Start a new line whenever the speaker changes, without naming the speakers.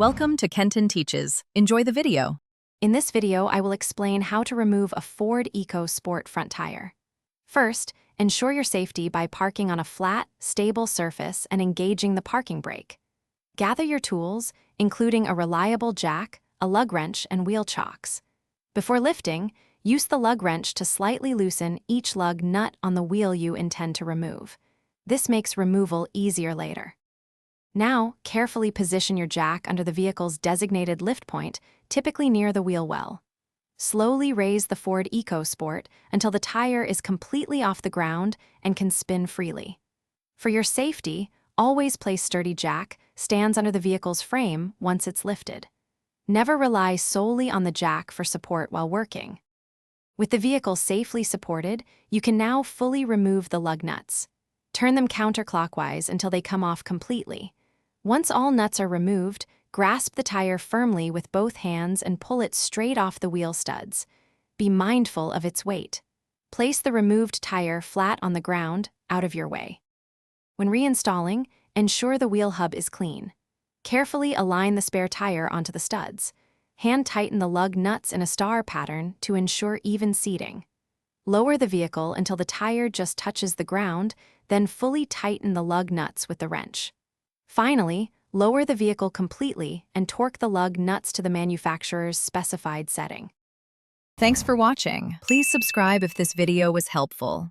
Welcome to Kenton Teaches. Enjoy the video.
In this video, I will explain how to remove a Ford Ecosport front tire. First, ensure your safety by parking on a flat, stable surface and engaging the parking brake. Gather your tools, including a reliable jack, a lug wrench, and wheel chocks. Before lifting, use the lug wrench to slightly loosen each lug nut on the wheel you intend to remove. This makes removal easier later. Now, carefully position your jack under the vehicle's designated lift point, typically near the wheel well. Slowly raise the Ford Ecosport until the tire is completely off the ground and can spin freely. For your safety, always place sturdy jack stands under the vehicle's frame once it's lifted. Never rely solely on the jack for support while working. With the vehicle safely supported, you can now fully remove the lug nuts. Turn them counterclockwise until they come off completely. Once all nuts are removed, grasp the tire firmly with both hands and pull it straight off the wheel studs. Be mindful of its weight. Place the removed tire flat on the ground, out of your way. When reinstalling, ensure the wheel hub is clean. Carefully align the spare tire onto the studs. Hand tighten the lug nuts in a star pattern to ensure even seating. Lower the vehicle until the tire just touches the ground, then fully tighten the lug nuts with the wrench. Finally, lower the vehicle completely and torque the lug nuts to the manufacturer's specified setting.
Thanks for watching. Please subscribe if this video was helpful.